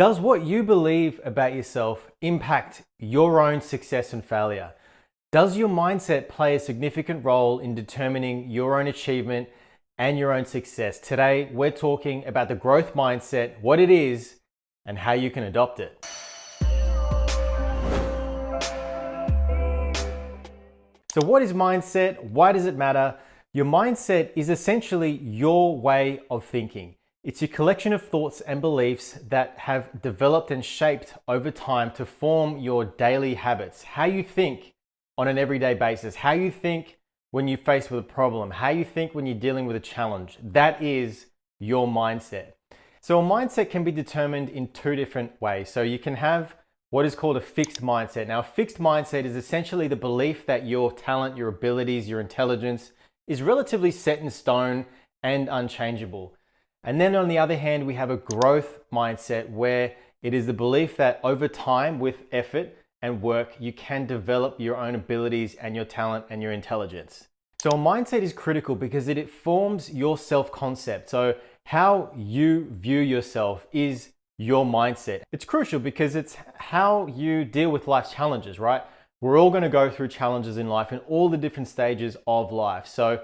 Does what you believe about yourself impact your own success and failure? Does your mindset play a significant role in determining your own achievement and your own success? Today, we're talking about the growth mindset, what it is, and how you can adopt it. So, what is mindset? Why does it matter? Your mindset is essentially your way of thinking. It's your collection of thoughts and beliefs that have developed and shaped over time to form your daily habits. How you think on an everyday basis, how you think when you're faced with a problem, how you think when you're dealing with a challenge. That is your mindset. So a mindset can be determined in two different ways. So you can have what is called a fixed mindset. Now, a fixed mindset is essentially the belief that your talent, your abilities, your intelligence is relatively set in stone and unchangeable. And then on the other hand, we have a growth mindset where it is the belief that over time, with effort and work, you can develop your own abilities and your talent and your intelligence. So a mindset is critical because it forms your self-concept. So how you view yourself is your mindset. It's crucial because it's how you deal with life's challenges, right? We're all going to go through challenges in life in all the different stages of life. So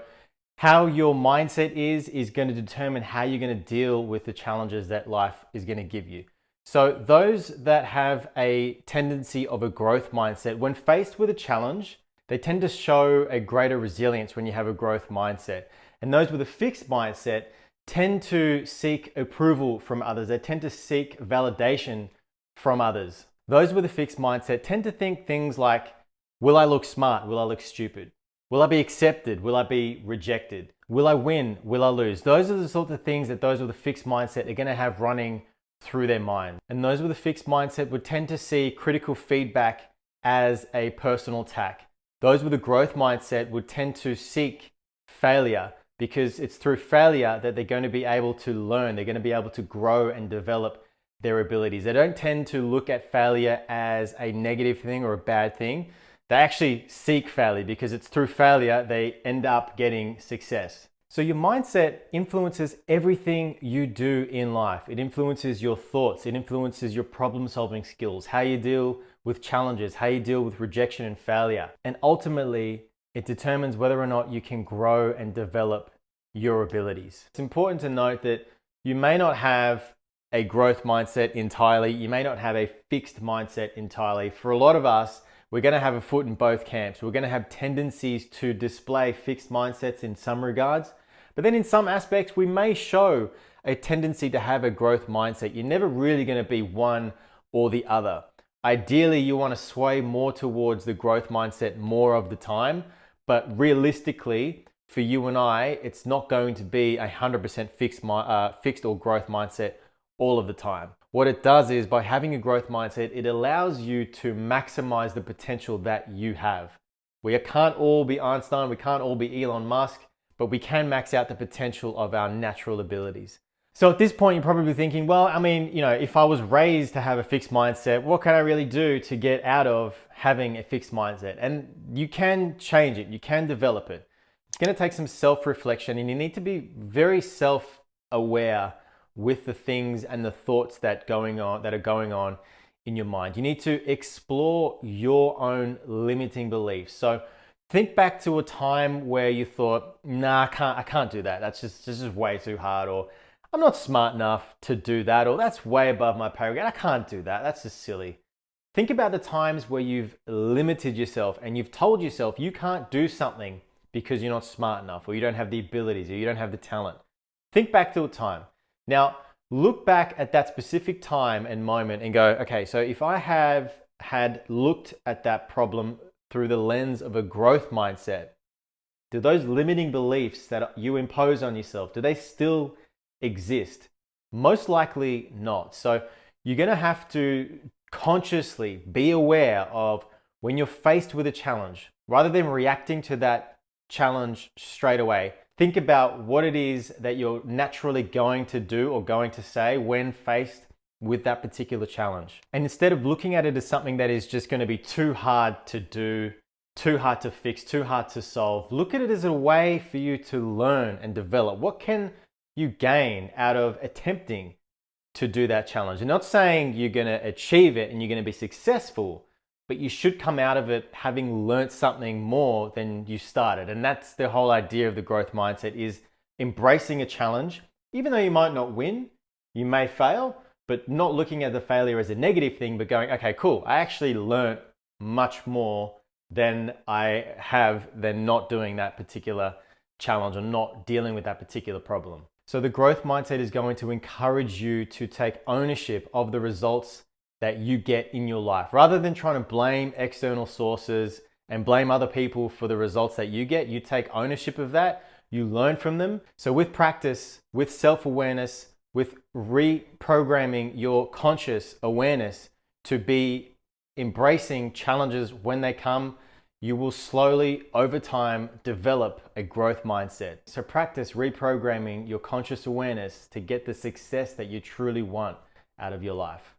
how your mindset is going to determine how you're going to deal with the challenges that life is going to give you. So those that have a tendency of a growth mindset, when faced with a challenge, they tend to show a greater resilience when you have a growth mindset. And those with a fixed mindset tend to seek approval from others. They tend to seek validation from others. Those with a fixed mindset tend to think things like, will I look smart? Will I look stupid? Will I be accepted? Will I be rejected? Will I win? Will I lose? Those are the sorts of things that those with a fixed mindset are going to have running through their mind. And those with a fixed mindset would tend to see critical feedback as a personal attack. Those with a growth mindset would tend to seek failure because it's through failure that they're going to be able to learn. They're going to be able to grow and develop their abilities. They don't tend to look at failure as a negative thing or a bad thing. They actually seek failure because it's through failure they end up getting success. So your mindset influences everything you do in life. It influences your thoughts. It influences your problem-solving skills, how you deal with challenges, how you deal with rejection and failure. And ultimately, it determines whether or not you can grow and develop your abilities. It's important to note that you may not have a growth mindset entirely. You may not have a fixed mindset entirely. For a lot of us, we're going to have a foot in both camps. We're going to have tendencies to display fixed mindsets in some regards, but then in some aspects, we may show a tendency to have a growth mindset. You're never really going to be one or the other. Ideally, you want to sway more towards the growth mindset more of the time, but realistically, for you and I, it's not going to be 100% fixed or growth mindset all of the time. What it does is, by having a growth mindset, it allows you to maximize the potential that you have. We can't all be Einstein, we can't all be Elon Musk, but we can max out the potential of our natural abilities. So at this point, you're probably thinking, well, if I was raised to have a fixed mindset, what can I really do to get out of having a fixed mindset? And you can change it, you can develop it. It's going to take some self-reflection, and you need to be very self-aware with the things and the thoughts that are going on in your mind. You need to explore your own limiting beliefs. So think back to a time where you thought, nah, I can't do that. That's just way too hard, or I'm not smart enough to do that, or that's way above my pay grade. I can't do that. That's just silly. Think about the times where you've limited yourself and you've told yourself you can't do something because you're not smart enough, or you don't have the abilities, or you don't have the talent. Think back to a time. Now, look back at that specific time and moment and go, okay, so if I have had looked at that problem through the lens of a growth mindset, do those limiting beliefs that you impose on yourself, do they still exist? Most likely not. So you're going to have to consciously be aware of when you're faced with a challenge, rather than reacting to that challenge straight away. Think about what it is that you're naturally going to do or going to say when faced with that particular challenge. And instead of looking at it as something that is just going to be too hard to do, too hard to fix, too hard to solve, look at it as a way for you to learn and develop. What can you gain out of attempting to do that challenge. I'm not saying you're going to achieve it and you're going to be successful, but you should come out of it having learned something more than you started. And that's the whole idea of the growth mindset, is embracing a challenge. Even though you might not win, you may fail, but not looking at the failure as a negative thing, but going, okay, cool, I actually learned much more than I have than not doing that particular challenge or not dealing with that particular problem. So the growth mindset is going to encourage you to take ownership of the results that you get in your life. Rather than trying to blame external sources and blame other people for the results that you get, you take ownership of that, you learn from them. So with practice, with self-awareness, with reprogramming your conscious awareness to be embracing challenges when they come, you will slowly, over time, develop a growth mindset. So practice reprogramming your conscious awareness to get the success that you truly want out of your life.